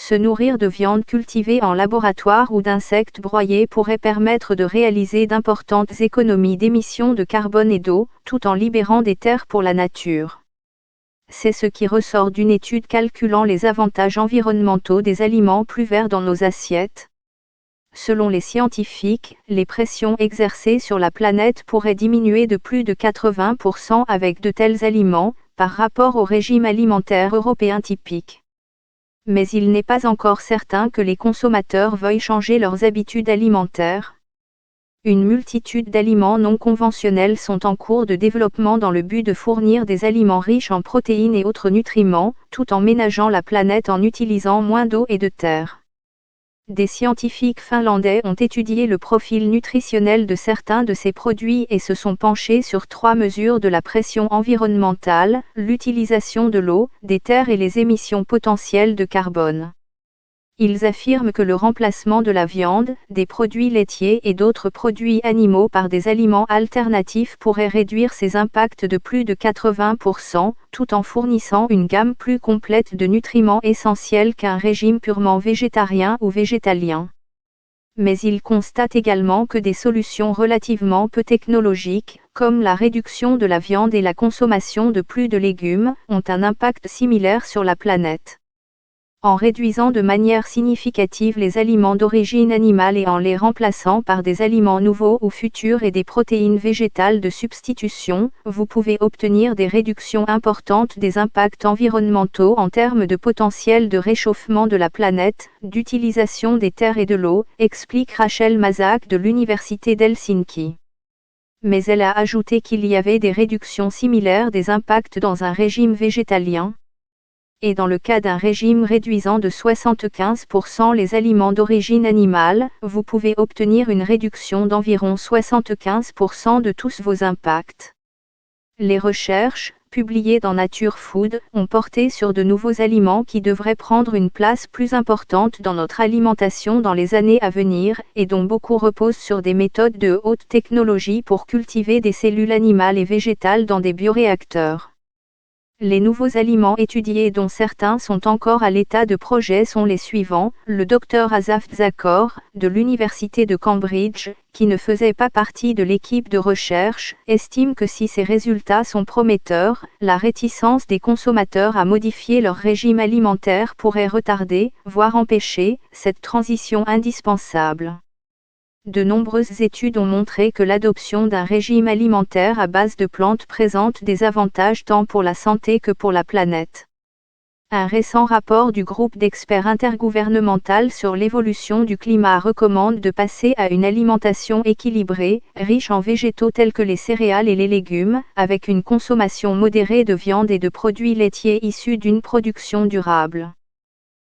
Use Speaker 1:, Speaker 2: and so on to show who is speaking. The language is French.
Speaker 1: Se nourrir de viande cultivée en laboratoire ou d'insectes broyés pourrait permettre de réaliser d'importantes économies d'émissions de carbone et d'eau, tout en libérant des terres pour la nature. C'est ce qui ressort d'une étude calculant les avantages environnementaux des aliments plus verts dans nos assiettes. Selon les scientifiques, les pressions exercées sur la planète pourraient diminuer de plus de 80% avec de tels aliments, par rapport au régime alimentaire européen typique. Mais il n'est pas encore certain que les consommateurs veuillent changer leurs habitudes alimentaires. Une multitude d'aliments non conventionnels sont en cours de développement dans le but de fournir des aliments riches en protéines et autres nutriments, tout en ménageant la planète en utilisant moins d'eau et de terre. Des scientifiques finlandais ont étudié le profil nutritionnel de certains de ces produits et se sont penchés sur 3 mesures de la pression environnementale, l'utilisation de l'eau, des terres et les émissions potentielles de carbone. Ils affirment que le remplacement de la viande, des produits laitiers et d'autres produits animaux par des aliments alternatifs pourrait réduire ces impacts de plus de 80%, tout en fournissant une gamme plus complète de nutriments essentiels qu'un régime purement végétarien ou végétalien. Mais ils constatent également que des solutions relativement peu technologiques, comme la réduction de la viande et la consommation de plus de légumes, ont un impact similaire sur la planète. En réduisant de manière significative les aliments d'origine animale et en les remplaçant par des aliments nouveaux ou futurs et des protéines végétales de substitution, vous pouvez obtenir des réductions importantes des impacts environnementaux en termes de potentiel de réchauffement de la planète, d'utilisation des terres et de l'eau, explique Rachel Mazak de l'Université d'Helsinki. Mais elle a ajouté qu'il y avait des réductions similaires des impacts dans un régime végétalien. Et dans le cas d'un régime réduisant de 75% les aliments d'origine animale, vous pouvez obtenir une réduction d'environ 75% de tous vos impacts. Les recherches, publiées dans Nature Food, ont porté sur de nouveaux aliments qui devraient prendre une place plus importante dans notre alimentation dans les années à venir, et dont beaucoup reposent sur des méthodes de haute technologie pour cultiver des cellules animales et végétales dans des bioréacteurs. Les nouveaux aliments étudiés dont certains sont encore à l'état de projet sont les suivants. Le Dr Asaf Zakor, de l'Université de Cambridge, qui ne faisait pas partie de l'équipe de recherche, estime que si ces résultats sont prometteurs, la réticence des consommateurs à modifier leur régime alimentaire pourrait retarder, voire empêcher, cette transition indispensable. De nombreuses études ont montré que l'adoption d'un régime alimentaire à base de plantes présente des avantages tant pour la santé que pour la planète. Un récent rapport du groupe d'experts intergouvernemental sur l'évolution du climat recommande de passer à une alimentation équilibrée, riche en végétaux tels que les céréales et les légumes, avec une consommation modérée de viande et de produits laitiers issus d'une production durable.